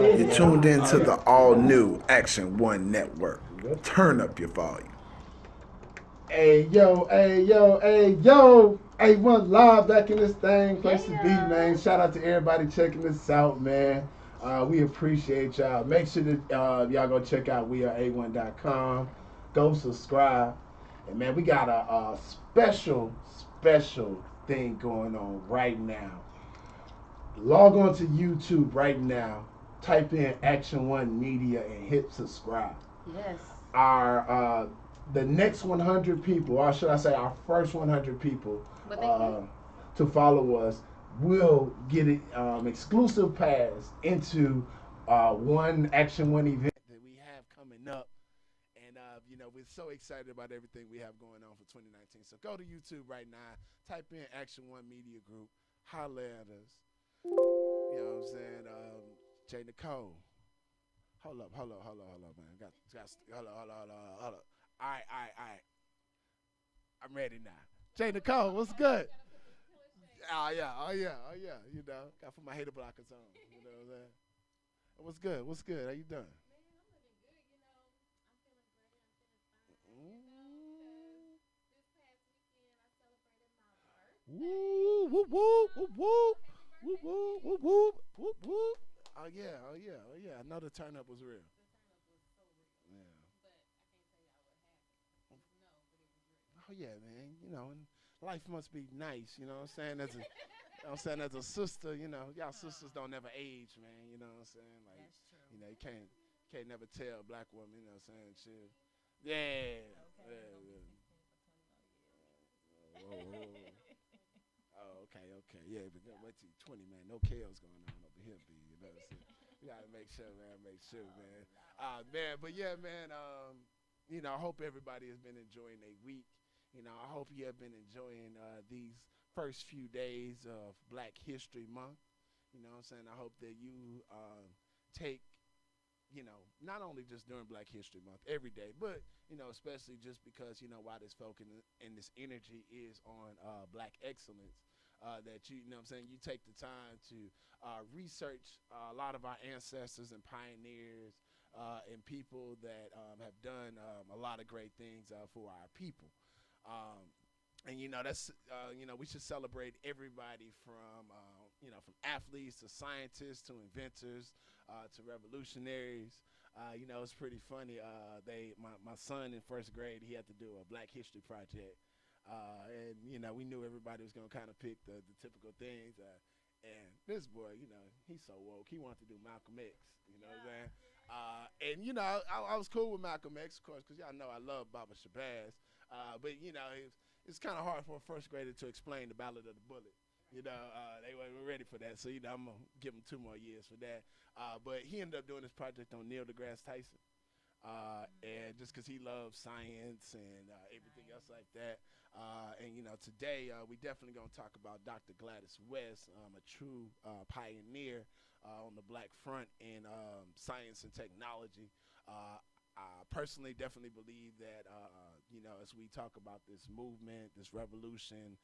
You're tuned in to the all-new Action One Network. Turn up your volume. Hey yo, hey yo, hey yo, A1 live back in this thing, place to be, man. Shout out to everybody checking this out, man. We appreciate y'all. Make sure that y'all go check out weareA1.com. Go subscribe, and man, we got a special thing going on right now. Log on to YouTube right now. Type in Action One Media and hit subscribe. Yes. Our the next 100 people, or should I say our first 100 people to follow us will get an exclusive pass into one Action One event that we have coming up. And, we're so excited about everything we have going on for 2019. So go to YouTube right now, type in Action One Media Group, holler at us. You know what I'm saying? Jay Nicole. Hold up, man. Hold up. All right. I'm ready now. Jay Nicole, what's good? Oh yeah. You know, got to put my hater blockers on. You know what I'm saying? What's good? How you doing? Woo, woo, woo, woo, woo, woo, woo, woo, woo, woo, woo. Oh yeah. I know the turn up was real. Yeah. Oh yeah, man. You know, and life must be nice. You know what I'm saying? As a sister, you know, y'all sisters don't never age, man. You know what I'm saying? Like, that's true. You know, you can't never tell a black woman. You know what I'm saying? Chill. Yeah. Whoa. Oh, okay. Yeah, but wait till 20, man. No chaos going on over here, B. You know what I'm saying? We gotta make sure, man. Man. But yeah, man. You know, I hope everybody has been enjoying their week. You know, I hope you have been enjoying these first few days of Black History Month. You know what I'm saying? I hope that you take, you know, not only just during Black History Month, every day, but, you know, especially just because, you know, why this focus and this energy is on Black excellence, that you know what I'm saying, you take the time to research a lot of our ancestors and pioneers and people that have done a lot of great things for our people. And, you know, that's, you know, we should celebrate everybody from, you know, from athletes to scientists to inventors to revolutionaries. You know, it's pretty funny. My son in first grade, he had to do a Black History project. And, you know, we knew everybody was going to kind of pick the typical things. And this boy, you know, he's so woke. He wanted to do Malcolm X, you know what I'm saying? And, you know, I was cool with Malcolm X, of course, because y'all know I love Baba Shabazz. But, you know, it's kind of hard for a first grader to explain the Ballad of the Bullet. You know, they weren't ready for that. So, you know, I'm going to give him 2 more years for that. But he ended up doing this project on Neil deGrasse Tyson. And just because he loves science and everything else like that. And, you know, today we definitely going to talk about Dr. Gladys West, a true pioneer on the Black front in science and technology. I personally definitely believe that, you know, as we talk about this movement, this revolution,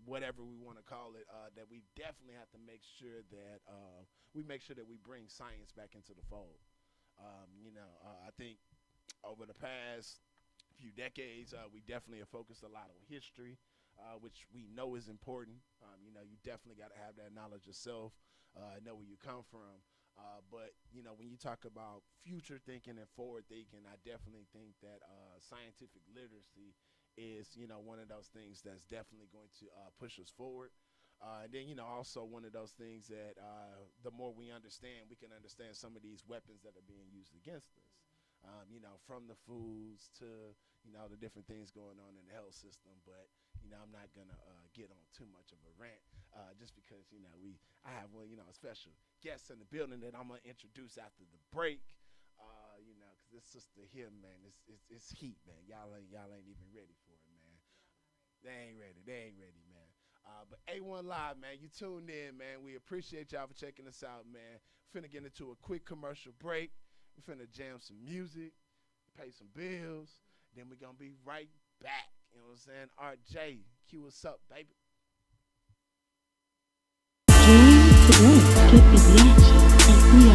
whatever we want to call it, that we definitely have to make sure that we bring science back into the fold. You know, I think over the past few decades, we definitely have focused a lot on history, which we know is important. You know, you definitely got to have that knowledge yourself, know where you come from. But, you know, when you talk about future thinking and forward thinking, I definitely think that scientific literacy is, you know, one of those things that's definitely going to push us forward. And then, you know, also one of those things that the more we understand, we can understand some of these weapons that are being used against us. You know, from the foods to, you know, the different things going on in the health system. But, you know, I'm not going to get on too much of a rant just because, you know, I have one, you know, a special guest in the building that I'm going to introduce after the break. You know, because this sister here, man, it's heat, man. Y'all ain't even ready for it, man. They ain't ready, man. But A1 Live, man, you tuned in, man. We appreciate y'all for checking us out, man. Finna get into a quick commercial break. We finna jam some music, pay some bills. Then we're gonna be right back. You know what I'm saying? RJ, Q, what's up, baby? Join today. Get the reaction.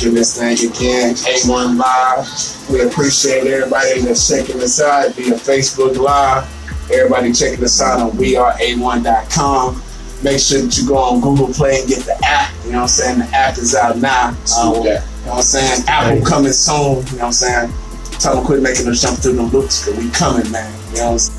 back in this thing again, A1 Live. We appreciate everybody that's checking us out via Facebook Live. Everybody checking us out on weareA1.com. Make sure that you go on Google Play and get the app. You know what I'm saying? The app is out now. You know what I'm saying? Apple coming soon. You know what I'm saying? Tell them quit making us jump through the loops because we coming, man. You know what I'm saying?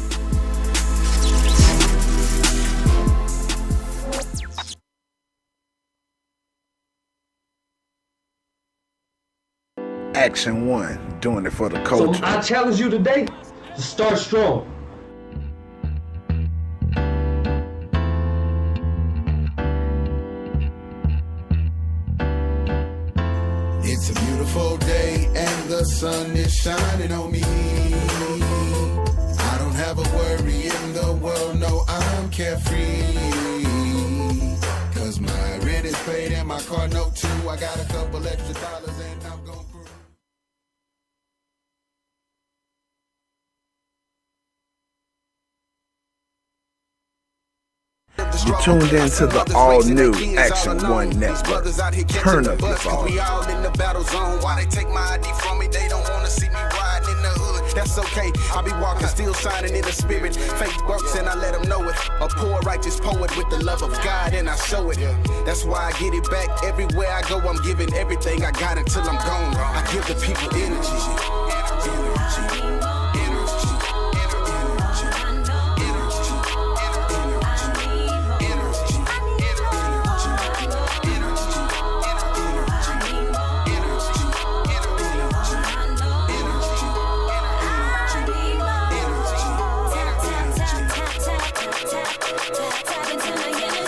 Action One, doing it for the culture. So I challenge you today to start strong. It's a beautiful day and the sun is shining on me. I don't have a worry in the world, no, I'm carefree. Cause my rent is paid and my car note too. I got a couple extra dollars and I'm gon' cruise. You tuned into the all-new Action One Network. Turn up your volume. We all in the battle zone. Why they take my ID from me? They don't wanna see me riding in the hood. That's okay. I be walking, still shining in the spirit. Faith works and I let them know it. A poor righteous poet with the love of God and I show it. That's why I get it back everywhere I go. I'm giving everything I got until I'm gone. I give the people energy.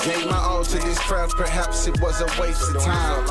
Gave my all to this craft, perhaps it was a waste of time.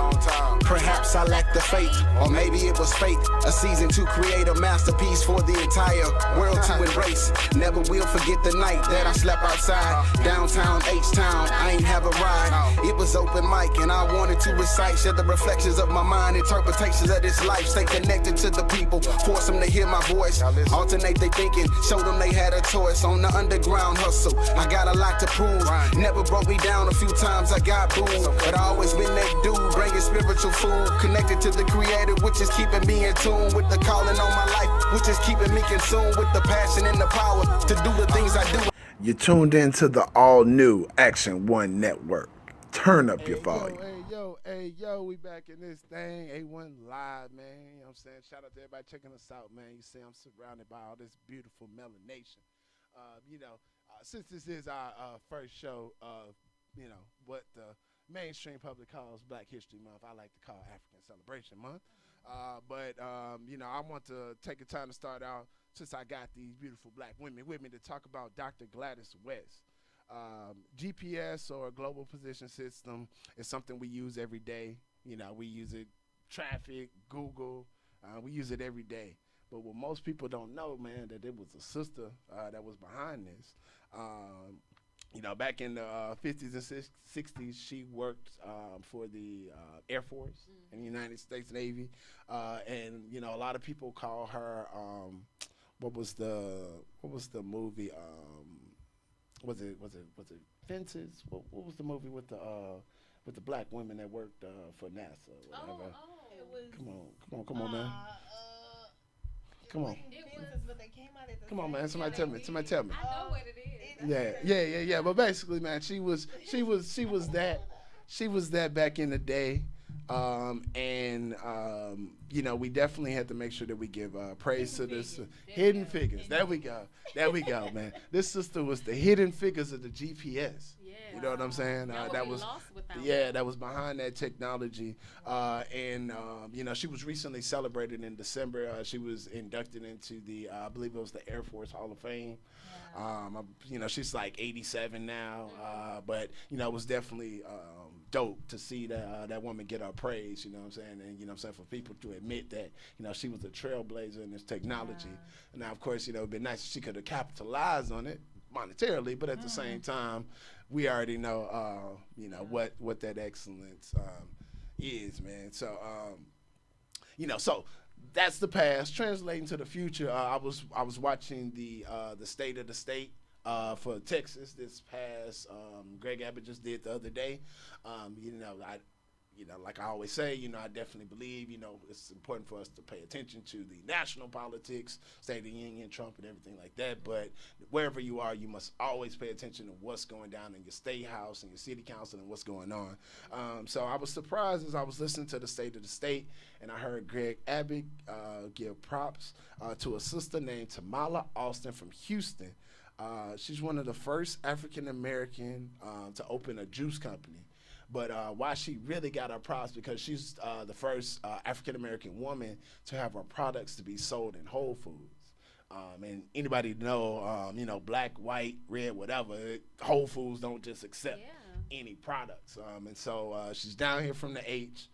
Perhaps I lacked the faith, or maybe it was fate. A season to create a masterpiece for the entire world to embrace. Never will forget the night that I slept outside downtown H-Town. I ain't have a ride. It was open mic and I wanted to recite, share the reflections of my mind, interpretations of this life. Stay connected to the people, force them to hear my voice. Alternate they thinking, show them they had a choice. On the underground hustle, I got a lot to prove. Never broke me down, a few times I got booed, but I always been that dude, bringing spiritual food, connected to the creator, which is keeping me in tune with the calling on my life, which is keeping me consumed with the passion and the power to do the things I do. You tuned into the all-new Action One Network. Turn up your volume. Hey, yo, we back in this thing, A1 Live, man. You know what I'm saying? Shout out to everybody checking us out, man. You see I'm surrounded by all this beautiful melanation. Since this is our first show of, what the mainstream public calls Black History Month, I like to call African Celebration Month. I want to take the time to start out, since I got these beautiful black women with me, to talk about Dr. Gladys West. GPS, or Global Position System, is something we use every day. We use it, traffic, Google, we use it every day. But what most people don't know, man, that it was a sister that was behind this. Back in the 50s and 60s, she worked for the Air Force in the United States Navy. A lot of people call her, what was the movie? Was it Fences? What was the movie with the black women that worked for NASA? Or whatever? It was. Come on, man. Come on. It was, but they came out at the Come on, same man. Somebody time. tell me. I know what it is. Yeah. But basically, man, she was that back in the day. We definitely had to make sure that we give praise to this hidden figures. There we go, man. This sister was the hidden figures of the GPS. Yeah. You know what I'm saying? That was behind that technology. She was recently celebrated in December. She was inducted into the, I believe it was the Air Force Hall of Fame. She's like 87 now, but it was definitely dope to see that woman get her praise. You know what I'm saying? And for people to admit that she was a trailblazer in this technology. And now, of course, it'd be nice if she could have capitalized on it monetarily, but at the same time, we already know what that excellence is, man. So so that's the past. Translating to the future, I was watching the State of the State for Texas this past. Greg Abbott just did the other day. like I always say, I definitely believe, it's important for us to pay attention to the national politics, State of the Union, Trump, and everything like that. But wherever you are, you must always pay attention to what's going down in your state house and your city council and what's going on. So I was surprised as I was listening to the State of the State, and I heard Greg Abbott give props to a sister named Tamala Austin from Houston. She's one of the first African American to open a juice company. But why she really got her props, because she's the first African American woman to have her products to be sold in Whole Foods. And anybody know, black, white, red, whatever, Whole Foods don't just accept any products. And so she's down here from the H.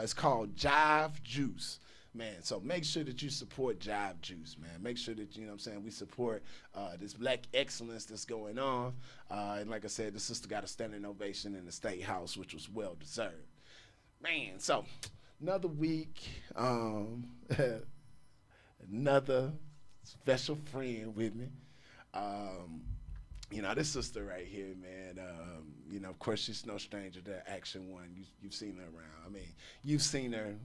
It's called Jive Juice. Man, so make sure that you support Jive Juice, man. Make sure that, we support this black excellence that's going on. And like I said, the sister got a standing ovation in the State House, which was well deserved. Man, so another week, another special friend with me. This sister right here, man, of course, she's no stranger to Action One. You've seen her around. I mean, you've seen her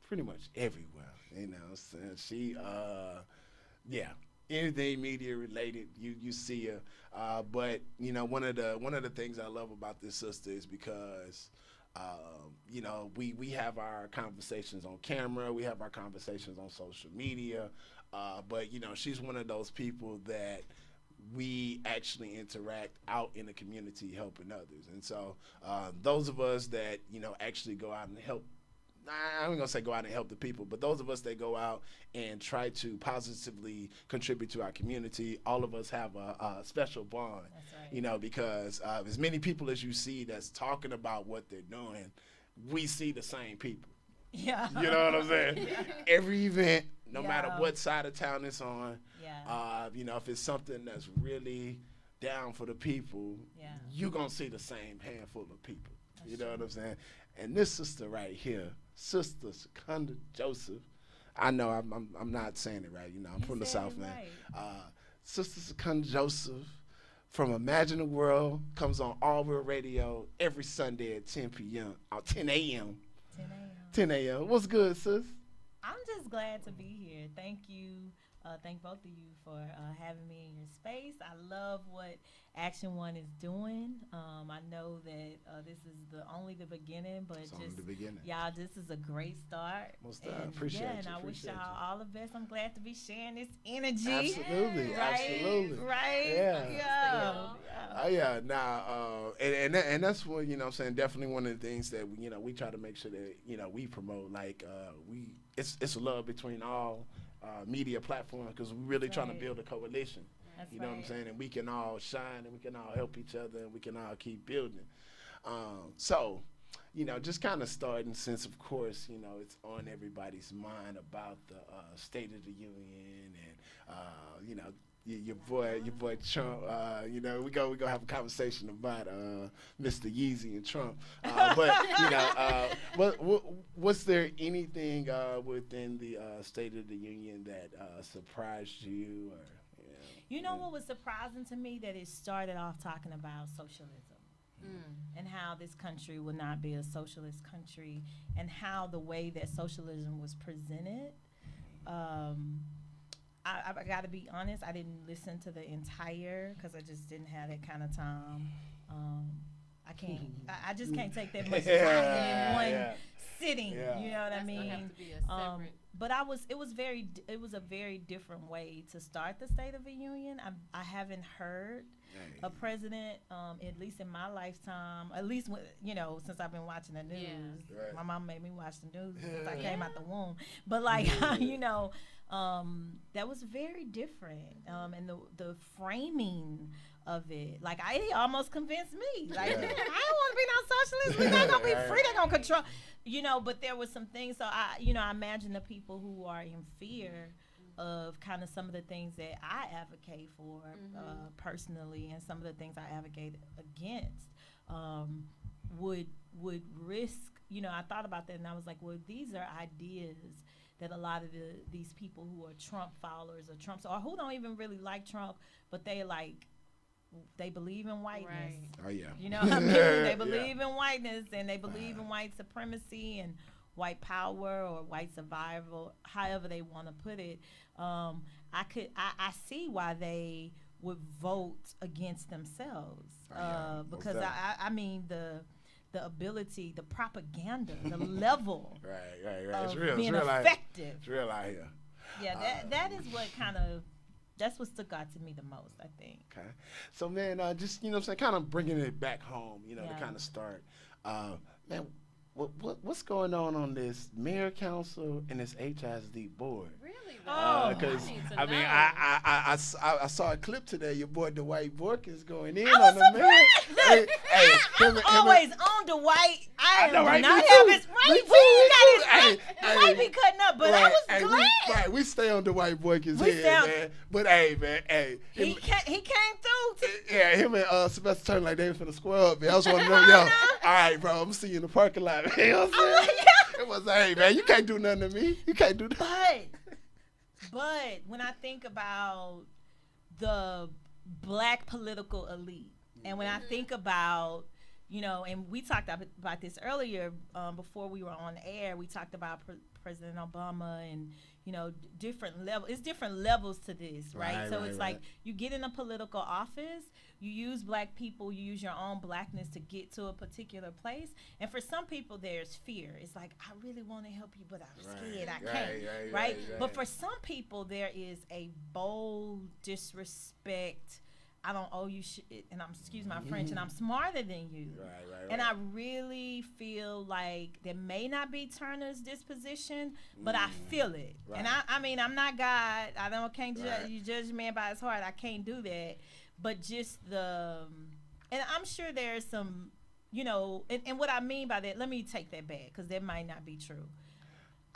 pretty much everywhere, so she, anything media related, you see her. But one of the things I love about this sister is because, we have our conversations on camera, we have our conversations on social media, but she's one of those people that we actually interact out in the community helping others. And so those of us that actually go out and help, I'm going to say go out and help the people, but those of us that go out and try to positively contribute to our community, all of us have a special bond. That's right. Because as many people as you see that's talking about what they're doing, we see the same people. Yeah. You know what I'm saying? Yeah. Every event, no matter what side of town it's on, if it's something that's really down for the people, you're going to see the same handful of people. That's true. What I'm saying? And this sister right here, Sister Secunda Joseph, I know I'm not saying it right, I'm from the South, man. Right. Sister Secunda Joseph from Imagine the World comes on All Real Radio every Sunday at 10 p.m. 10 a.m. 10 a.m. What's good, sis? I'm just glad to be here. Thank you. Thank both of you for having me in your space. I love what Action One is doing. I know that this is only the beginning, but it's only the beginning. Y'all, this is a great start. Most I appreciate you. And I wish y'all all the best. I'm glad to be sharing this energy. Absolutely, absolutely. Right? Yeah. Now, and that's what I'm saying. Definitely one of the things that we try to make sure that we promote. Like it's a love between all media platforms, because we're really trying to build a coalition. That's what I'm saying? And we can all shine, and we can all help each other, and we can all keep building. So, just kind of starting, since, of course, it's on everybody's mind about the State of the Union and, your boy Trump. We go have a conversation about Mr. Yeezy and Trump. But was there anything within the State of the Union that surprised you? Or what was surprising to me, that it started off talking about socialism. And how this country will not be a socialist country, and how the way that socialism was presented. I got to be honest, I didn't listen to the entire, because I just didn't have that kind of time. I just can't take that much time in one sitting. Yeah. You know what I mean? Have to be a separate. But it was a very different way to start the State of the Union. I haven't heard a president, at least in my lifetime, at least since I've been watching the news. Yeah. Right. My mom made me watch the news since I came out the womb. But that was very different, and the framing of it, it almost convinced me. I don't want to be no socialist. We're not gonna be free. They're gonna control. But there was some things. So I imagine the people who are in fear of kind of some of the things that I advocate for personally, and some of the things I advocate against, would risk. I thought about that, and I was like, well, these are ideas that a lot of these people who are Trump followers or who don't even really like Trump, but they they believe in whiteness. Right. Oh yeah. You know what I mean? They Yeah. believe in whiteness, and they believe in white supremacy and white power or white survival, however they want to put it. I see why they would vote against themselves, because I mean the ability, the propaganda, the level Right. of It's real. being It's real effective. It's real out here. Yeah, that is what that's what stuck out to me the most, I think. Okay. So, man, just, what I'm saying, kind of bringing it back home, to Yeah. kind of start. Man, what's going on this mayor council and this HISD board? Really? Oh, Because, I need to I mean, know. I saw a clip today. Your boy Dwight Bork is going in I on was the mayor. surprised. Him and- Always on Dwight. I know, right? not Me have too. his Me right. too, When you me got too. his right, Hey, might be cutting up, but I was Hey, glad. we stay on Dwight Boykins' We head, stay on- man. But hey, man, hey, He came through. yeah, him and Sylvester Turner like they was finna square up, man. I was one of them, yo. All right, bro, I'm seeing you in the parking lot, man. You know what I'm saying? It was, hey, man, you can't do nothing to me. You can't do that. But when I think about the black political elite, and when I think about, and we talked about this earlier before we were on air, we talked about President Obama and, different levels. It's different levels to this, right? So it's like you get in a political office, you use black people, you use your own blackness to get to a particular place. And for some people, there's fear. It's like, I really want to help you, but I'm scared. I can't, right? But for some people, there is a bold disrespect. I don't owe you shit, and excuse my French, and I'm smarter than you. Right. And I really feel like there may not be Turner's disposition, but I feel it. Right. And I mean, I'm not God. Can't you judge a man by his heart. I can't do that. But just and I'm sure there's some, and what I mean by that, let me take that back, because that might not be true.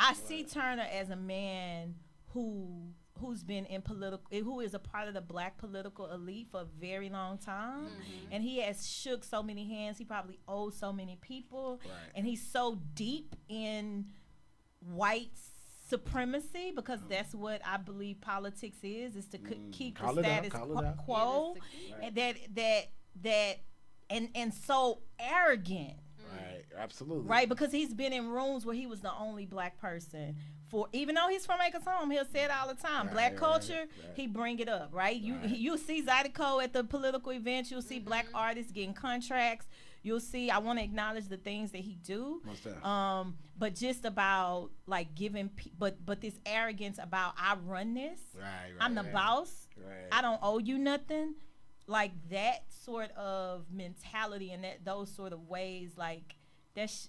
I see Turner as a man who's been who is a part of the black political elite for a very long time, and he has shook so many hands. He probably owes so many people, and he's so deep in white supremacy, because that's what I believe politics is to keep the status quo, and so arrogant. Right, absolutely. Right, because he's been in rooms where he was the only black person. Even though he's from Acres Home, he'll say it all the time. Black culture, he bring it up, right? You'll see Zydeco at the political events. You'll see black artists getting contracts. You'll see, I want to acknowledge the things that he do. But just about like giving, but this arrogance about I run this. I'm the boss. I don't owe you nothing. Like that sort of mentality and those sort of ways, like that's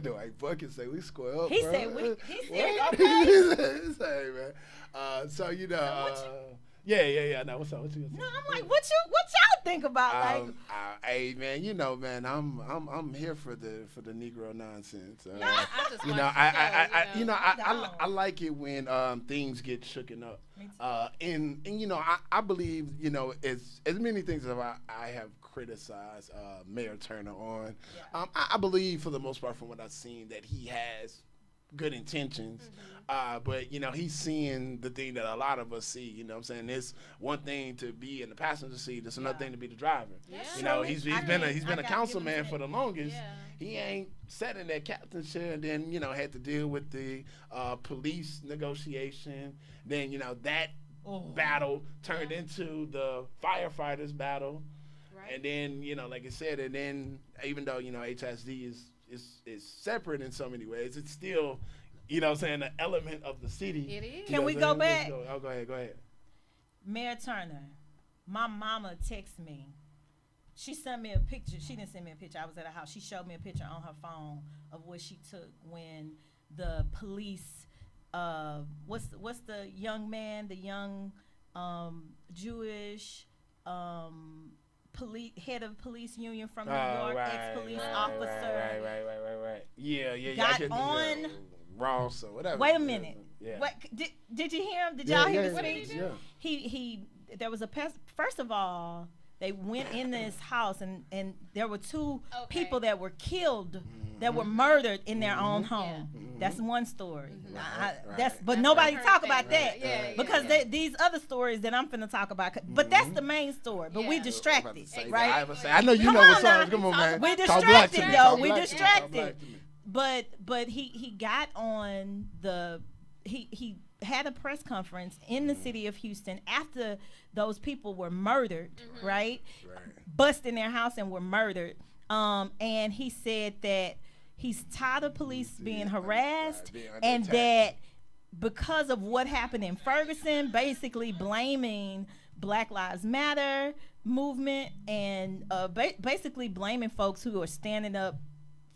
Dwight Bucket say we square up. He bro. said okay. He say, man. So yeah. No, what's up? What you gonna say? No, I'm like, what y'all think about? Hey, man, man, I'm here for the Negro nonsense. I just I like it when things get shooken up. And I believe, as many things as I have criticized Mayor Turner on, I believe for the most part from what I've seen that he has good intentions, but he's seeing the thing that a lot of us see. What I'm saying, it's one thing to be in the passenger seat, it's another thing to be the driver. He's been a councilman for the longest. He ain't sat in that captain chair and then had to deal with the police negotiation. Then that battle turned into the firefighters battle, and then like I said, and then even though HSD is separate in so many ways, it's still an element of the city. It is. Can we go back? Go ahead. Mayor Turner, my mama texted me. She sent me a picture. She didn't send me a picture. I was at her house. She showed me a picture on her phone of what she took when the police, what's the young man, the young Jewish head of police union from New York, ex-police officer. Right. Yeah. Got on Ross or whatever. Wait a minute. Yeah. What did you hear him? Did y'all hear the yeah, speech? yeah. He there was a first of all, They went in this house, and there were two people that were killed, that were murdered in their own home. That's one story. But nobody talk about that because these other stories that I'm finna talk about. But that's the main story. But we distracted, right? I know you know what songs. Come on, man. We Talk black distracted, to me. though. Talk We black to me. distracted. But he got on he had a press conference in the city of Houston after those people were murdered, right? Bust in their house and were murdered. And he said that he's tired of police being harassed, and that because of what happened in Ferguson, basically blaming Black Lives Matter movement and basically blaming folks who are standing up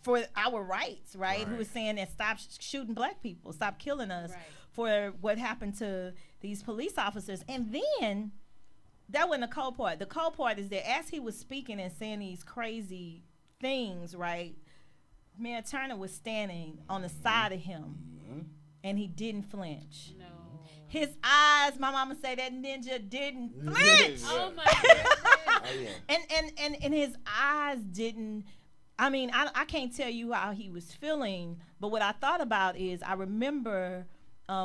for our rights, right? Who are saying that stop shooting black people, stop killing us for what happened to these police officers. And then that wasn't the cold part. The cold part is that as he was speaking and saying these crazy things, right, Mayor Turner was standing on the side of him, and he didn't flinch. No. His eyes, my mama say that ninja didn't flinch. Oh my goodness. And his eyes didn't. I mean, I can't tell you how he was feeling, but what I thought about is I remember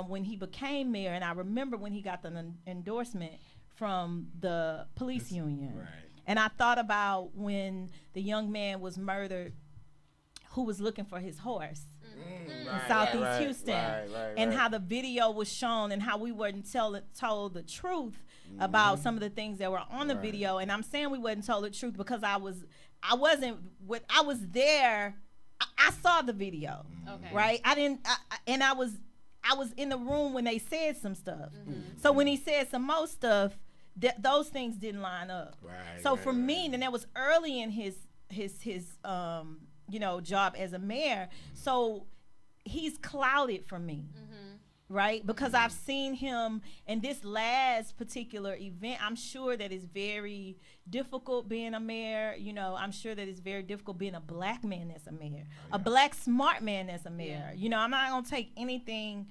when he became mayor, and I remember when he got the endorsement from the police union. Right. And I thought about when the young man was murdered who was looking for his horse in Southeast Houston, and how the video was shown and how we weren't told the truth about some of the things that were on the video. And I'm saying we wasn't told the truth because I was there. I saw the video, right? I was in the room when they said some stuff. So when he said some more stuff, those things didn't line up. So for me, and that was early in his job as a mayor. So he's clouded for me. Right? Because I've seen him in this last particular event. I'm sure that it's very difficult being a mayor. You know, I'm sure that it's very difficult being a black man that's a mayor, a black smart man that's a mayor. You know, I'm not going to take anything,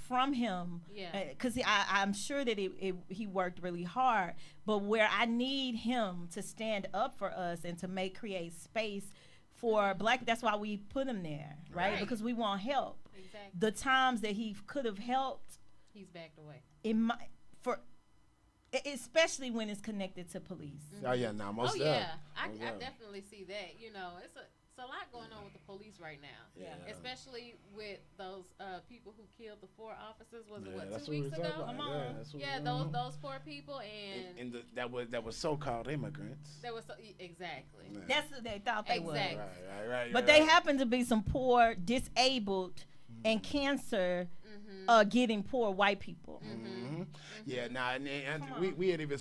from him. Because I'm sure that he worked really hard. But where I need him to stand up for us and to create space for black, that's why we put him there, right? Because we want help. Exactly. The times that he could have helped, he's backed away. Especially when it's connected to police. I definitely see that. It's a lot going on with the police right now. Especially with those people who killed the 4 officers. Was it 2 weeks ago? Come on. Those 4 people and that was so-called immigrants. Exactly. That's what they thought they were. Right. But they happened to be some poor, disabled, and cancer getting poor white people. Yeah, and we had even,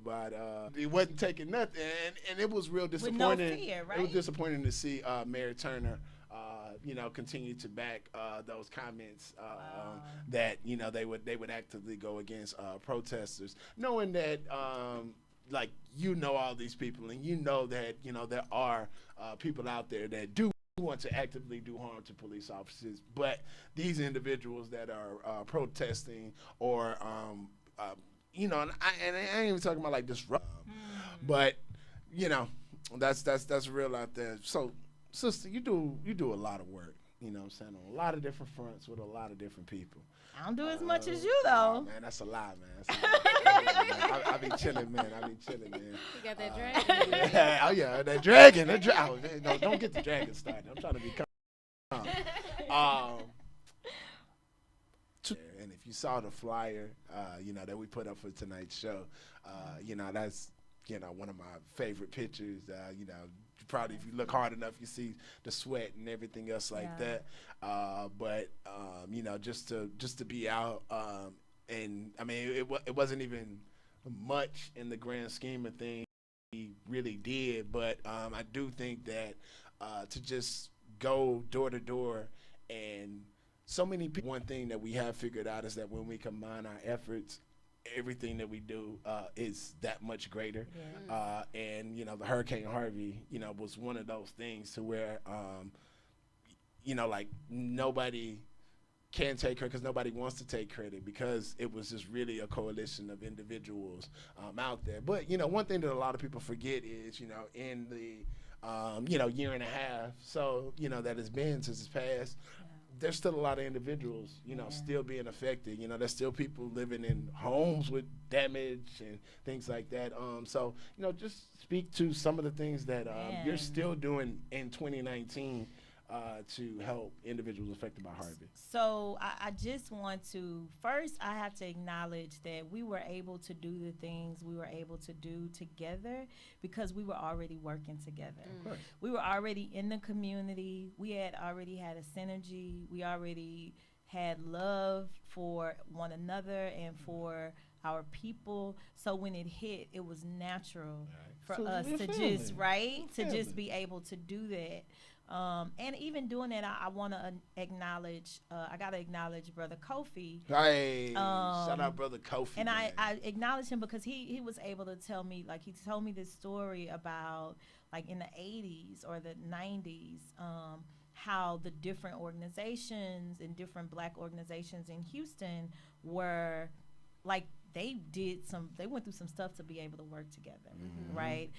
but he wasn't taking nothing, and it was real disappointing. With no fear, right? It was disappointing to see Mayor Turner, continue to back those comments that they would actively go against protesters, knowing that all these people, and that there are people out there that do want to actively do harm to police officers, but these individuals that are protesting or and I ain't even talking about like disrupt, but that's real out there. So, sister, you do a lot of work, on a lot of different fronts with a lot of different people. I don't do as much as you though. Man, that's a lie, man. I be chilling, man. You got that dragon. Oh yeah, that dragon. No, don't get the dragon started. I'm trying to be calm. And if you saw the flyer, that we put up for tonight's show, that's one of my favorite pictures. Probably if you look hard enough, you see the sweat and everything else like that. But just to be out, and I mean, it wasn't even much in the grand scheme of things he really did. But I do think that to just go door to door, and so many people, one thing that we have figured out is that when we combine our efforts, everything that we do is that much greater. And the Hurricane Harvey was one of those things to where like nobody can't take credit because nobody wants to take credit because it was just really a coalition of individuals out there. But, one thing that a lot of people forget is, in the, year and a half, so, that it's been since it's passed, there's still a lot of individuals, still being affected. There's still people living in homes with damage and things like that. So, just speak to some of the things that you're still doing in 2019 to help individuals affected by Harvey. So I just want to, first I have to acknowledge that we were able to do the things we were able to do together because we were already working together. We were already in the community. We had already had a synergy. We already had love for one another and for our people. So when it hit, it was natural for us to just be able to do that. And even doing that, I want to acknowledge, I got to acknowledge Brother Kofi. Hey, shout out Brother Kofi. And I acknowledge him because he was able to tell me, like, he told me this story about, like, in the 80s or the 90s, how the different organizations and different Black organizations in Houston were, like, they went through some stuff to be able to work together, right?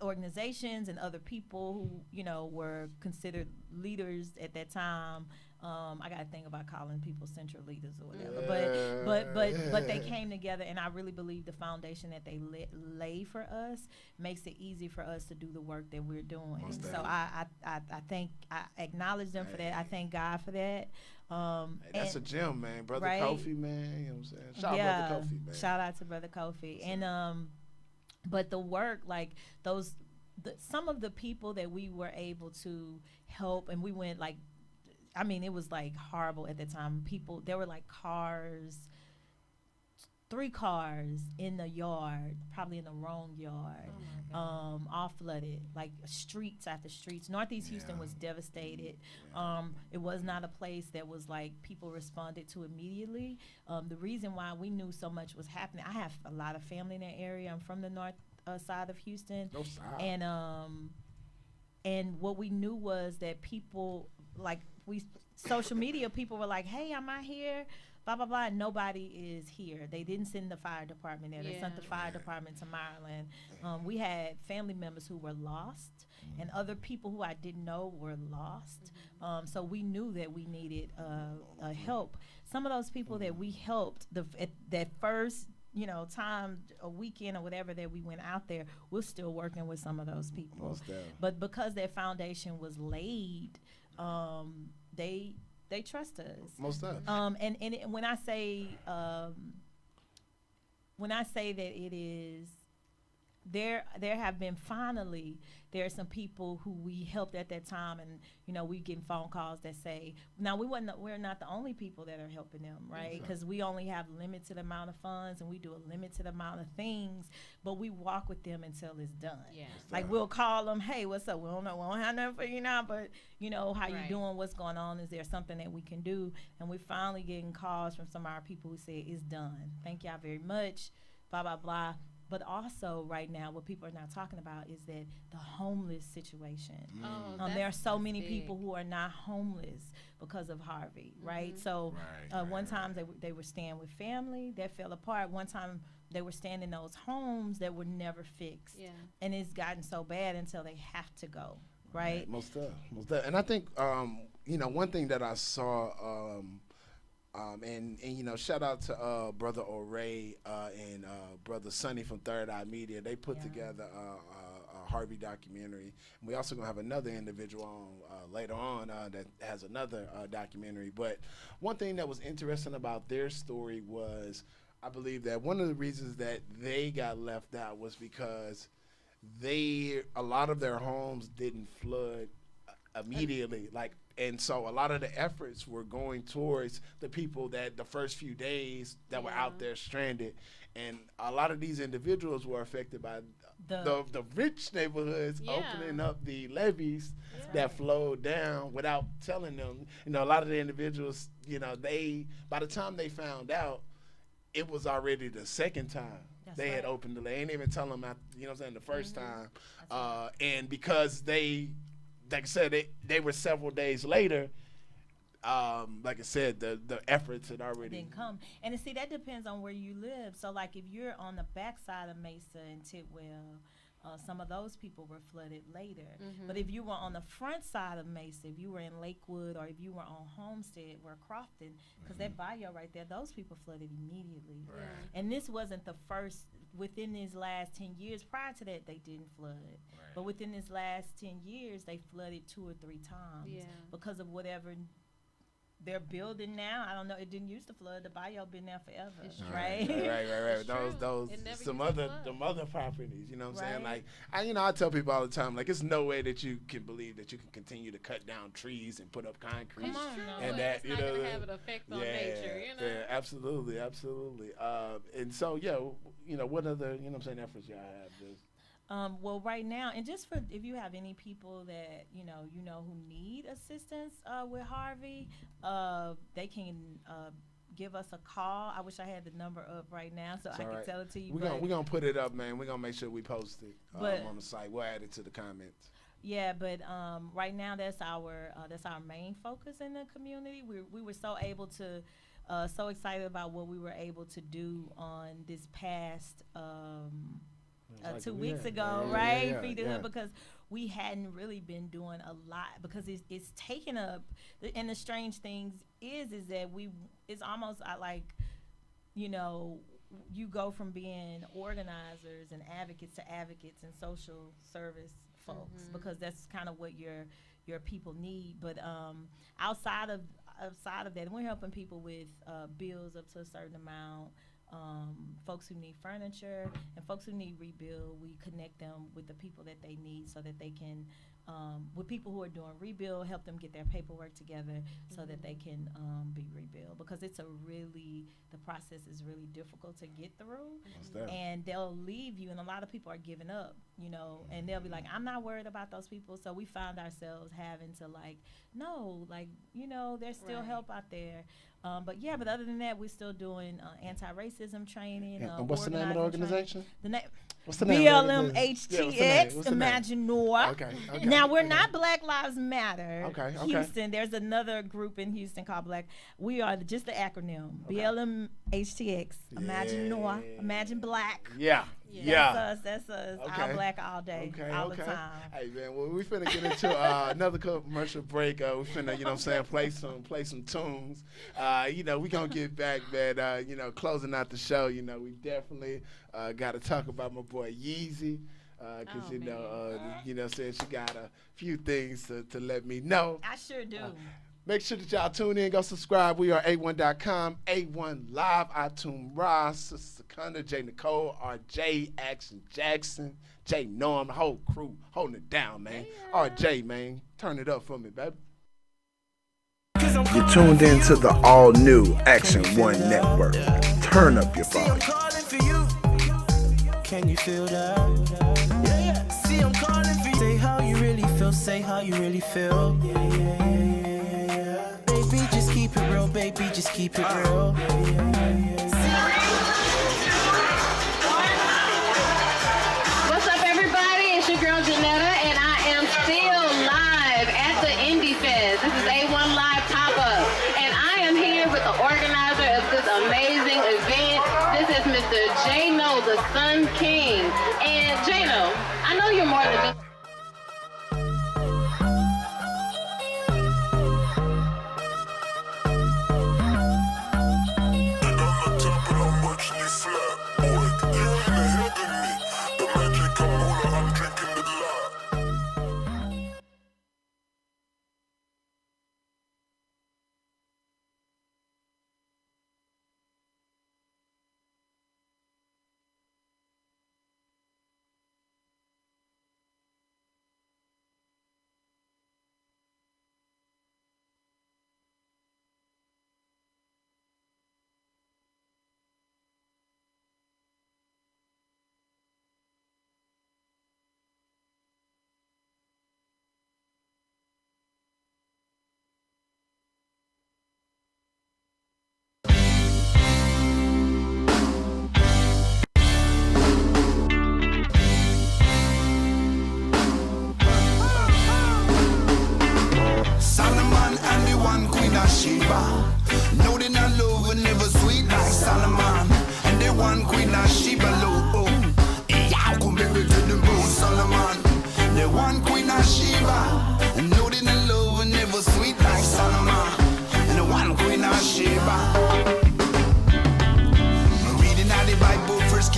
Organizations and other people who, were considered leaders at that time. I got to think about calling people central leaders or whatever. But they came together, and I really believe the foundation that they lay for us makes it easy for us to do the work that we're doing. So I acknowledge them for that. I thank God for that. That's a gem, man. Brother Kofi, man. You know what I'm saying? Shout out Brother Kofi, man. Shout out to Brother Kofi. And but the work, like some of the people that we were able to help, and we went like, I mean, it was like horrible at the time. There were like 3 cars in the yard, probably in the wrong yard, all flooded, like streets after streets. Northeast Houston was devastated. It was not a place that was like people responded to immediately. The reason why we knew so much was happening, I have a lot of family in that area. I'm from the north side of Houston. No side. And what we knew was that people, like, social media people were like, hey, I'm out here, blah, blah, blah. Nobody is here. They didn't send the fire department there. They sent the fire department to Maryland. We had family members who were lost and other people who I didn't know were lost. So we knew that we needed help. Some of those people that we helped, at that first time, a weekend or whatever that we went out there, we're still working with some of those people. But because that foundation was laid, they trust us. Most of. And when I say that it is, there have been there are some people who we helped at that time, and we getting phone calls that say, now we're not the only people that are helping them, right? Because we only have limited amount of funds and we do a limited amount of things, but we walk with them until it's done. Like we'll call them, hey, what's up? We don't have nothing for you now, but how you doing? What's going on? Is there something that we can do? And we're finally getting calls from some of our people who say it's done. Thank y'all very much. Blah blah blah. But also right now, what people are not talking about is that the homeless situation. There are so many people who are not homeless because of Harvey, right? So one time they were staying with family that fell apart. One time they were staying in those homes that were never fixed. And it's gotten so bad until they have to go, right? Most of. And I think, one thing that I saw, and shout out to Brother O'Ray and Brother Sonny from Third Eye Media. They put together a Harvey documentary. And we also gonna have another individual on later on that has another documentary. But one thing that was interesting about their story was, I believe that one of the reasons that they got left out was because a lot of their homes didn't flood immediately, and so a lot of the efforts were going towards the people that the first few days that were out there stranded. And a lot of these individuals were affected by the rich neighborhoods opening up the levees that flowed down without telling them. A lot of the individuals, by the time they found out, it was already the second time they had opened the levee. They didn't even tell them, the first time. And because like I said, they were several days later, like I said, the efforts had already didn't come. And see, that depends on where you live. So, like, if you're on the backside of Mesa and Tidwell, some of those people were flooded later. But if you were on the front side of Mesa, if you were in Lakewood, or if you were on Homestead or Crofton, because that bayou right there, those people flooded immediately. Right. And this wasn't the first. Within these last 10 years, prior to that, they didn't flood. Right. But within this last 10 years, they flooded 2 or 3 times because of whatever they're building now. I don't know. It didn't used to flood. The bayou been there forever, right? Right. Those some other properties. You know what I'm saying? Like I tell people all the time, like, it's no way that you can believe that you can continue to cut down trees and put up concrete. Come on, and that it's not gonna have an effect on nature. You know? Yeah, absolutely. And so what other efforts y'all have? Well, right now, and just for if you have any people that you know who need assistance with Harvey, they can give us a call. I wish I had the number up right now so I could tell it to you. We're gonna put it up, man. We're gonna make sure we post it on the site. We'll add it to the comments. Yeah, but right now that's our main focus in the community. We were so able to. So excited about what we were able to do on this past 2 weeks ago, right? Feed the Hood, because we hadn't really been doing a lot because it's taken up. And the strange things is that it's almost like, you go from being organizers and advocates to advocates and social service folks because that's kind of what your people need. But outside of that, we're helping people with bills up to a certain amount. Folks who need furniture and folks who need rebuild, we connect them with the people that they need so that they can, with people who are doing rebuild, help them get their paperwork together so that they can be rebuild, because the process is really difficult to get through, and they'll leave you, and a lot of people are giving up, and they'll be like, I'm not worried about those people. So we found ourselves having to there's still help out there. But other than that, we're still doing anti-racism training. And what's the name of the organization? What's the name? BLMHTX, Imagine Noir. Okay. Now, we're not Black Lives Matter. Okay. Houston, there's another group in Houston called Black. We are just the acronym. BLMHTX, Imagine Noir, Imagine Black. Yeah. That's us. Okay. All black all day, all the time. Hey, man, well, we finna get into another commercial break. We finna, play some tunes. We gonna get back, man. Closing out the show, we definitely got to talk about my boy Yeezy. Because, said she got a few things to let me know. I sure do. Make sure that y'all tune in, go subscribe. We are A1.com, A1 Live, iTunes Ross, Secunda, J. Nicole, RJ, Action Jackson, J. Norm, the whole crew holding it down, man. Yeah. RJ, man, turn it up for me, baby. You're tuned in to the all-new Action One Network. Turn up your volume. Can you feel that? Yeah. See, I'm calling for you. Say how you really feel, say how you really feel. Yeah. Baby, just keep it real, baby, just keep it real. What's up, everybody? It's your girl Janetta, and I am still live at the Indie Fest. This is A1 Live Pop-Up, and I am here with the organizer of this amazing event. This is Mr. Jano, the Sun King. And Jano, I know you're more than just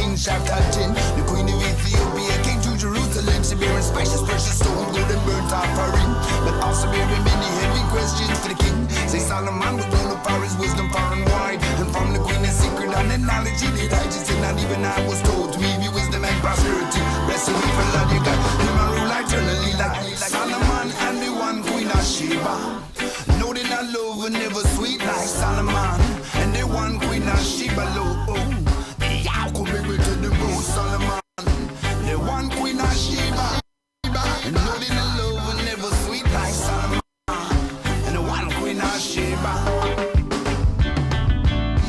Kings chapter 10. The queen of Ethiopia came to Jerusalem. She bearing spacious precious stones, gold and burnt offering, but also bearing many heavy questions for the king. Say Solomon was known for his wisdom far and wide, and from the queen is secret and the knowledge he did hide. She said not even I was told to me be wisdom and prosperity. Blessed be for Lord your God, him and rule eternally like Solomon and the one queen of Sheba. Know that I love and never sweet like Solomon and the one queen of Sheba. Y'all come baby to the boat Solomon, the one queen of Sheba. And know that I love and never sweet like Solomon and the one queen of Sheba.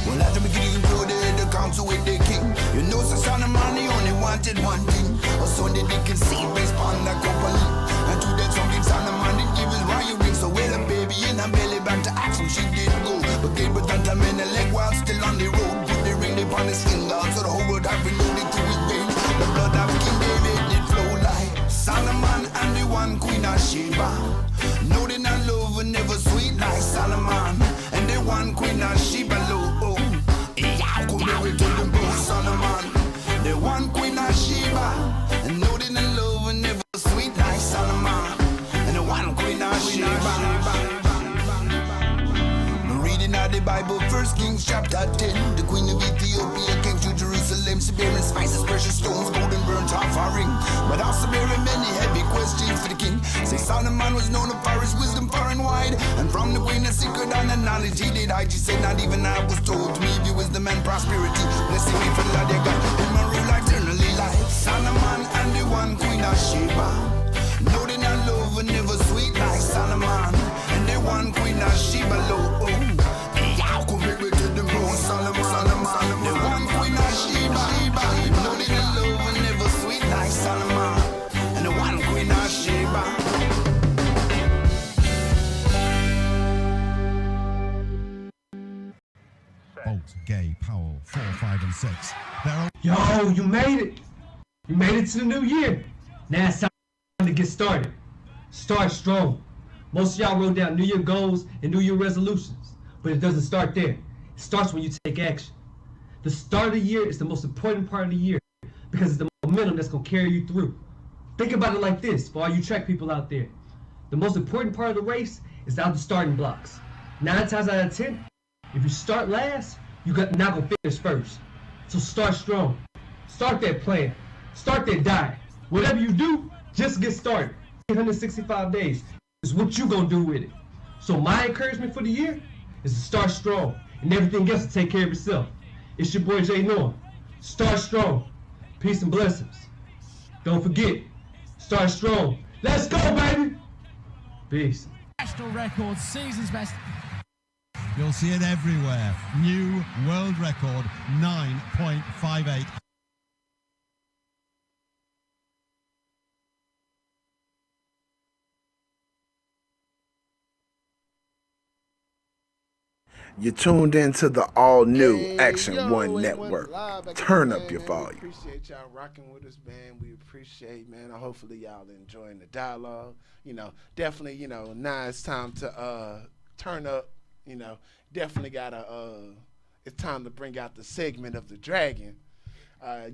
Well, after we get included the council with the king, you know so Solomon he only wanted one thing, a son that they can see based on the couple. And to that something Solomon did give his right ring. So well a baby in her belly back to action she did go. But gave with that man a leg while still on the road. Put the ring upon his finger so the whole world have reloaded to his veins. The blood of King David did flow like Solomon and the one queen of Sheba. Know that I love and never sweet like Solomon and the one queen of Sheba. Yeah, come baby to the boat Solomon, the one queen of Sheba. And know that I love and never sweet like Solomon and the one queen of Sheba. Reading out the Bible, 1 Kings chapter 10. The queen of Ethiopia came to Jerusalem. She bearing spices, precious stones, gold and burnt offering, but also bearing many heavy questions for the king. Say Solomon was known for his wisdom far and wide, and from the queen a secret and the knowledge he did hide. She said not even I was told to me be wisdom and prosperity. Blessed be for Lord your God, him and rule eternally like Solomon and the one queen of Sheba. Know that I love and never sweet like Solomon and the one queen of Sheba. Y'all come baby to the moon Solomon, the one queen of Sheba. Know that I love and never sweet like Solomon and the one queen of Sheba. Bolt, Gay, Powell, 4, 5 and 6. Yo, you made it. You made it to the new year. Now it's time to get started. Start strong. Most of y'all wrote down New Year goals and New Year resolutions, but it doesn't start there. It starts when you take action. The start of the year is the most important part of the year because it's the momentum that's going to carry you through. Think about it like this for all you track people out there. The most important part of the race is out the starting blocks. 9 times out of 10, if you start last, you're not going to finish first. So start strong. Start that plan. Start that diet. Whatever you do, just get started. 365 days is what you gonna do with it. So my encouragement for the year is to start strong and everything else to take care of itself. It's your boy Jay Norm. Start strong. Peace and blessings. Don't forget, start strong. Let's go, baby. Peace. National record, season's best. You'll see it everywhere. New world record, 9.58. You're tuned into the all-new Hey, Action yo, One A1 Network. Live back Turn again, up your man. volume. We appreciate y'all rocking with us, man. We appreciate, man. Hopefully y'all enjoying the dialogue. Definitely, now it's time to turn up. Definitely gotta. It's time to bring out the segment of the dragon. As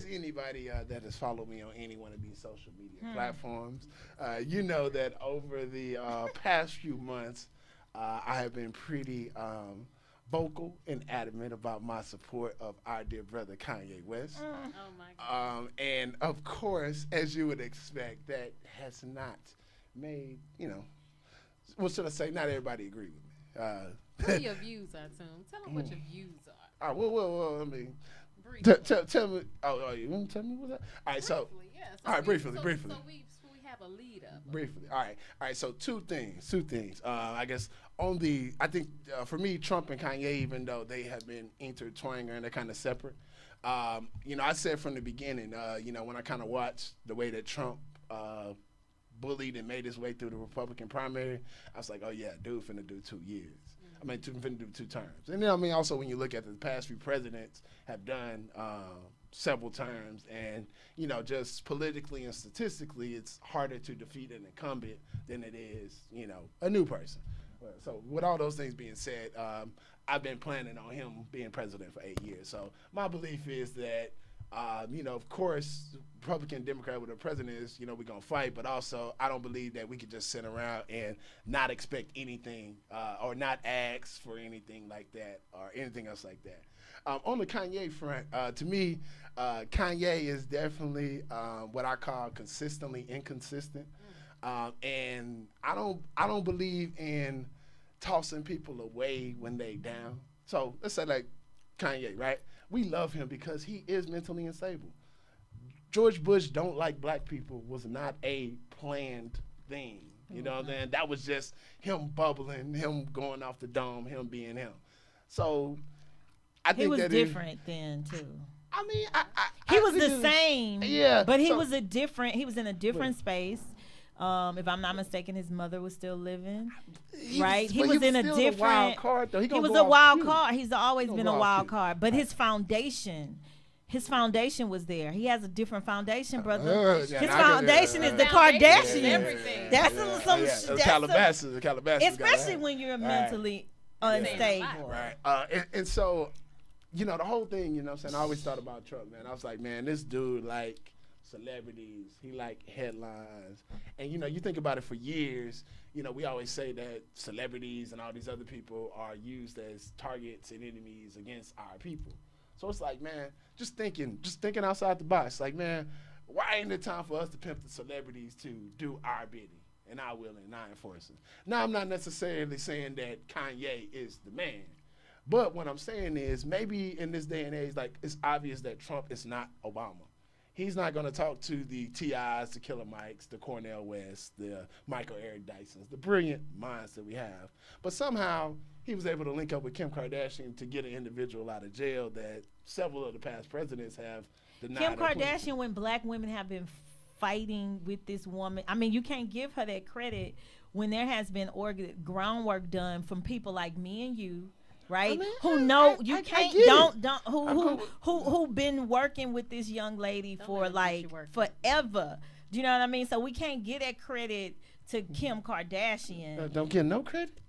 anybody that has followed me on any one of these social media platforms, you know that over the past few months, I have been pretty vocal and adamant about my support of our dear brother Kanye West. Oh my God. And of course, as you would expect, that has not made, what should I say? Not everybody agree with me. What are your views are, Tim? Tell them what your views are. All right, well, I mean, Briefly. tell me. Oh, you want to tell me what that? All right, so. Briefly, yeah. All right, briefly. So we have a lead up. Briefly. All right. So two things. I guess I think for me, Trump and Kanye, even though they have been intertwined and they're kind of separate, I said from the beginning, when I kind of watched the way that Trump bullied and made his way through the Republican primary, I was like, oh yeah, dude finna do 2 years. Finna do 2 terms. And then, also when you look at the past few presidents have done several terms, and just politically and statistically, it's harder to defeat an incumbent than it is, a new person. So with all those things being said, I've been planning on him being president for 8 years. So my belief is that, of course, Republican, Democrat, with the president is, we're going to fight. But also, I don't believe that we could just sit around and not expect anything or not ask for anything like that or anything else like that. On the Kanye front, to me, Kanye is definitely what I call consistently inconsistent. And I don't believe in tossing people away when they down. So let's say like Kanye, right? We love him because he is mentally unstable. George Bush don't like black people was not a planned thing. You know what I'm saying? That was just him bubbling, him going off the dome, him being him. So I think he was that different then too. I mean, he was the same. Yeah, but he was he was in a different space. If I'm not mistaken, his mother was still living, right? He was in a different. Wild card, though. He was a wild card. He's always been a wild card. But his foundation was there. He has a different foundation, brother. His foundation is the Kardashians. That's some Calabasas. Especially when you're mentally unstable. Right. And so, the whole thing, what I'm saying, I always thought about Trump, man. I was like, man, this dude, like, celebrities, he like headlines, and you think about it for years. We always say that celebrities and all these other people are used as targets and enemies against our people. So it's like, man, just thinking outside the box. Like, man, why ain't it time for us to pimp the celebrities to do our bidding and our will and our enforcing? Now, I'm not necessarily saying that Kanye is the man, but what I'm saying is maybe in this day and age, like, it's obvious that Trump is not Obama. He's not going to talk to the T.I.s, the Killer Mikes, the Cornel West, the Michael Eric Dysons, the brilliant minds that we have. But somehow he was able to link up with Kim Kardashian to get an individual out of jail that several of the past presidents have denied. Kim Kardashian, when black women have been fighting with this woman, I mean, you can't give her that credit when there has been groundwork done from people like me and you. Right? I mean, who know you can't who been working with this young lady for like forever. Do you know what I mean? So we can't get that credit to Kim Kardashian. Don't get no credit.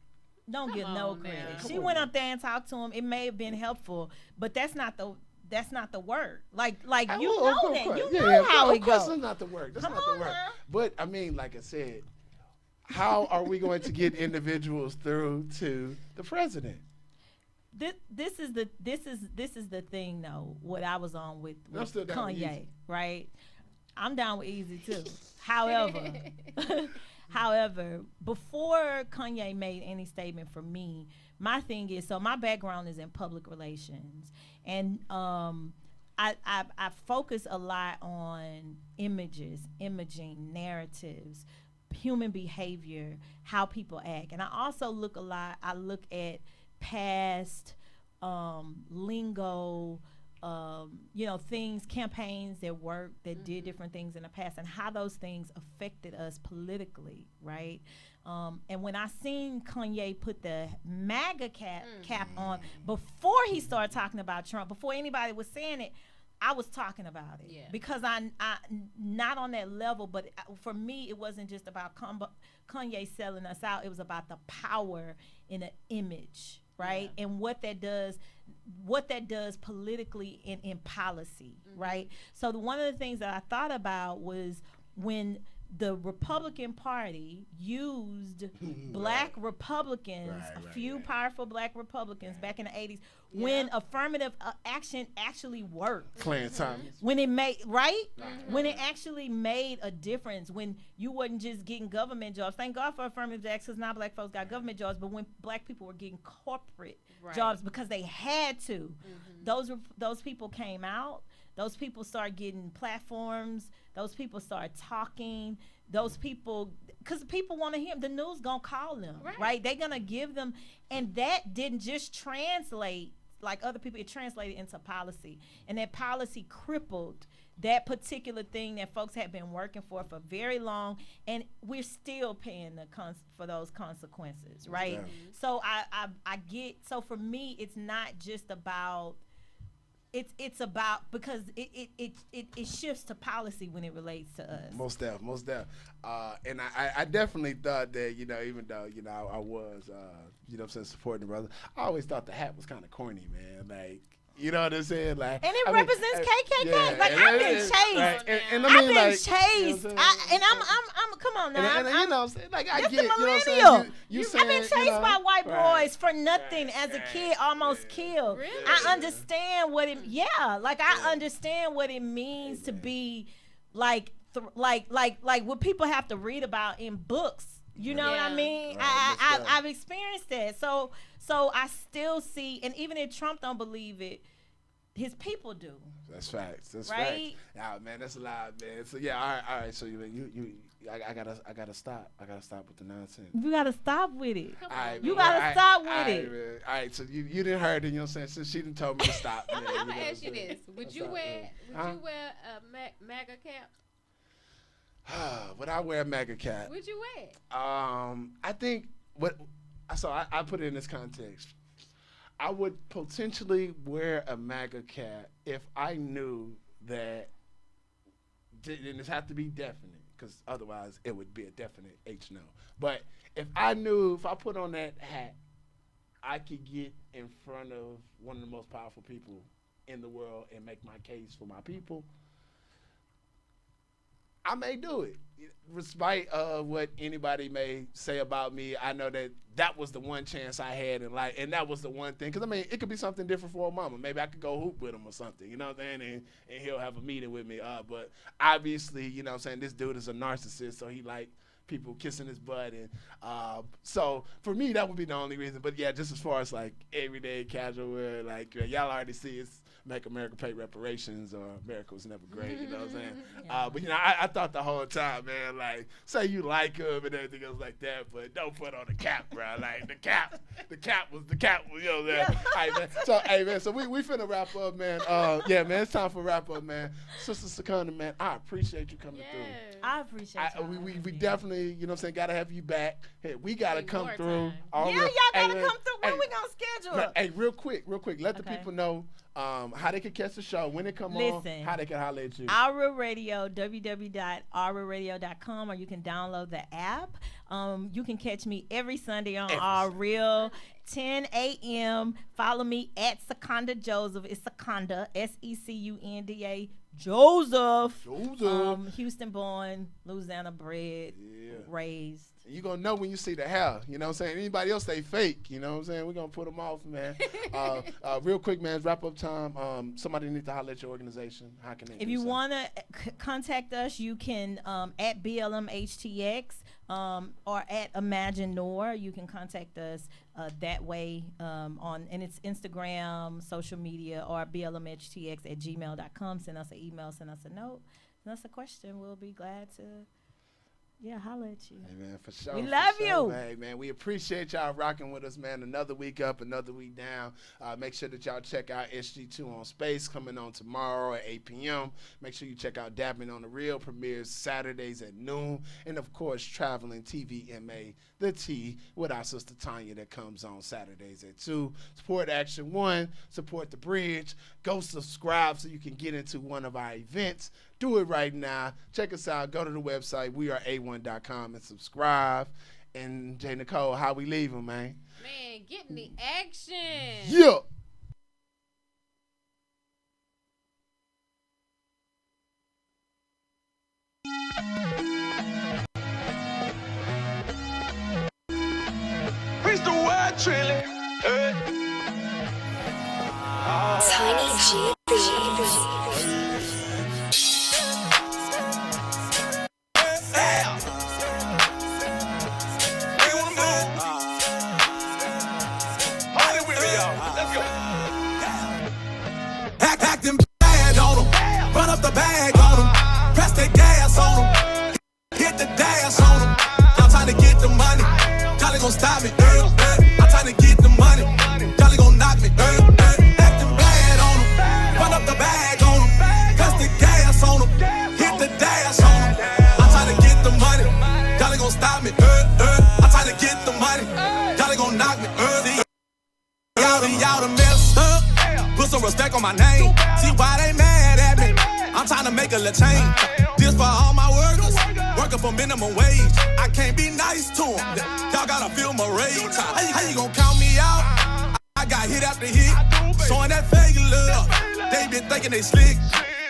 Don't get no credit. She went up there and talked to him. It may have been helpful, but that's not the work. Like you know that. You know how it goes. That's not the work. That's not the work. But I mean, like I said, how are we going to get individuals through to the president? This is the thing though. What I was on with Kanye, right? I'm down with Easy too. However, before Kanye made any statement for me, my thing is, so my background is in public relations, and I focus a lot on imaging, narratives, human behavior, how people act, and I also look at past lingo, things, campaigns that worked, that did different things in the past, and how those things affected us politically, right? And when I seen Kanye put the MAGA cap on before he started talking about Trump, before anybody was saying it, I was talking about it because I not on that level, but for me, it wasn't just about Kanye selling us out. It was about the power in an image, right? And what that does politically in policy, right? So one of the things that I thought about was when the Republican Party used black Republicans, a few powerful black Republicans back in the 80s, when affirmative action actually worked. Clarence Thomas. When it made, when it actually made a difference, when you wasn't just getting government jobs. Thank God for affirmative action, because now black folks got government jobs, but when black people were getting corporate jobs because they had to, those people came out. Those people start getting platforms. Those people start talking. Those people, because people want to hear them. The news gonna call them, right? They're gonna give them, and that didn't just translate like other people. It translated into policy, and that policy crippled that particular thing that folks had been working for very long, and we're still paying for those consequences, right? So I get. So for me, it's not just about it's about, because it shifts to policy when it relates to us. Most def. And I definitely thought that, even though, I was, supporting the brother, I always thought the hat was kind of corny, man. Like, you know what I'm saying? Like, and it represents KKK. Yeah, like, I've been chased. Right. And I've been chased. I'm come on now. And you know what I'm saying? Like, I That's get, the you know what I'm millennial. saying? You saying, I've been chased by white boys for nothing as a kid, almost killed. Really? I understand what it, I understand what it means to be like what people have to read about in books. You know what I mean? Right. I've experienced that. So I still see, and even if Trump don't believe it, his people do. That's facts. That's right. Yeah, man, that's a lot, man. So all right. So I gotta stop. I gotta stop with the nonsense. You gotta stop with it. Right, you gotta stop with it. Man. All right. So you didn't heard it. You know what I'm saying? Since she didn't told me to stop. Man, I'm gonna ask you this: Would you wear a MAGA cap? Would I wear a MAGA cap? Would you wear it? I think I put it in this context. I would potentially wear a MAGA cap if I knew that, and this have to be definite, because otherwise it would be a definite no. But if I knew, if I put on that hat, I could get in front of one of the most powerful people in the world and make my case for my people, I may do it. Despite what anybody may say about me, I know that was the one chance I had in life, and that was the one thing. Because, I mean, it could be something different for Obama. Maybe I could go hoop with him or something, you know what I'm saying? And he'll have a meeting with me. But obviously, you know what I'm saying, this dude is a narcissist, so he like people kissing his butt. And so for me, that would be the only reason. But, yeah, just as far as, like, everyday casual wear, like, y'all already see it's Make America Pay Reparations, or America Was Never Great, you know what I'm saying? Yeah. But, I thought the whole time, man, like, say you like him and everything else like that, but don't put on the cap, bro. Like, the cap was, you know what I'm saying? Yeah. All right, man. So, hey, man, so we finna wrap up, man. Yeah, man, it's time for wrap up, man. Sister Secunda, man, I appreciate you coming through. I appreciate you. We definitely, you know what I'm saying, gotta have you back. Hey, we gotta come through. Y'all gotta come through. When we gonna schedule it? Hey, real quick, let the people know how they can catch the show, when it come on, how they can holler at you. Our Radio, www.ourradio.com, or you can download the app. You can catch me every Sunday on Our Real, 10 a.m. Follow me at Secunda Joseph. It's Secunda, Secunda Joseph. Houston born, Louisiana bred, raised. You're going to know when you see the hair. You know what I'm saying? Anybody else, they fake. You know what I'm saying? We're going to put them off, man. Real quick, man, wrap up time. Somebody need to holler at your organization. How can they If you want to contact us, you can at BLMHTX or at Imagine Noor. You can contact us that way and it's Instagram, social media, or blmhtx@gmail.com. Send us an email, send us a note, send us a question. We'll be glad to holla at you. Hey, man, for sure. We love you. Hey, man, we appreciate y'all rocking with us, man. Another week up, another week down. Make sure that y'all check out SG2 on Space, coming on tomorrow at 8 p.m. Make sure you check out Dabbing on the Real, premieres Saturdays at noon. And, of course, Traveling TVMA, The T, with our sister Tanya, that comes on Saturdays at 2. Support Action 1. Support The Bridge. Go subscribe so you can get into one of our events. Do it right now. Check us out. Go to the website, weareA1.com, and subscribe. And J. Nicole, how we leaving, man? Man, getting the action. Yeah. Mr. Wild Trilly. Tiny G. Acting bad on them, run up the bag on them, press the gas on them, hit the dash on them. I'm trying to get the money, y'all ain't gon' stop me. I'm trying to get the money, y'all ain't gon' knock me. Acting bad on them, run up the bag on them, press the gas on them, hit the dash on them. I'm trying to get the money, y'all ain't gon' stop me. I'm trying to get the money, y'all ain't gon' knock me. Y'all done messed up, put some respect on my my name. See why they mad at me? I'm trying to make a little change. Just for all my workers, working for minimum wage. I can't be nice to them. Y'all gotta feel my rage. How you gonna count me out? I got hit after hit, showing that fake love. They been thinking they slick.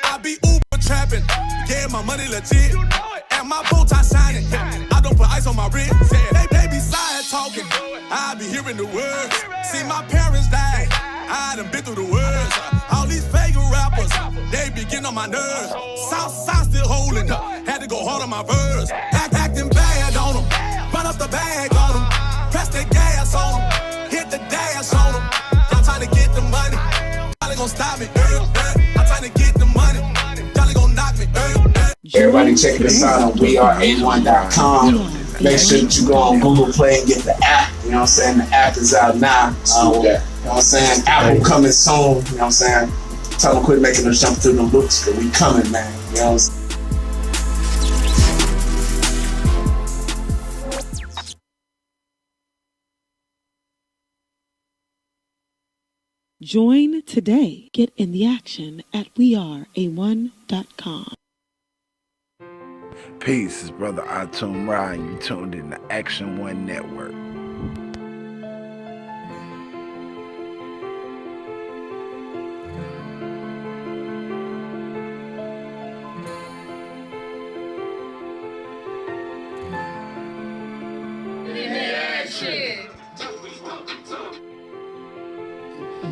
I be Uber trapping, yeah, my money legit. And my bow tie shining. I don't put ice on my wrist. They be side talking. I be hearing the words. See my parents die. I done been through the words. All these fake rappers, they be getting on my nerves. Southside still holding. Had to go hard on my verse. Acting bad on them. Run up the bag on them. Press the gas on them. Hit the dash on them. I'm trying to get the money. Y'all ain't gonna stop me. I'm trying to get the money. Y'all ain't gonna knock me. Everybody checking us out on weare81.com. Make sure that you go on Google Play and get the app. You know what I'm saying? The app is out now. You know what I'm saying? Apple coming soon. You know what I'm saying? Tell them quit making us jump through the loops, because we coming, man. You know what I'm saying? Join today. Get in the action at weareA1.com. Peace, it's Brother Atum Ryan. You tuned in to Action One Network.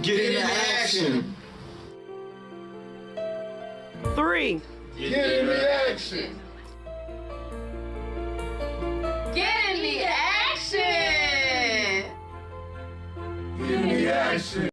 Get into action. 3. Get into action. Get in the action. Get in the action.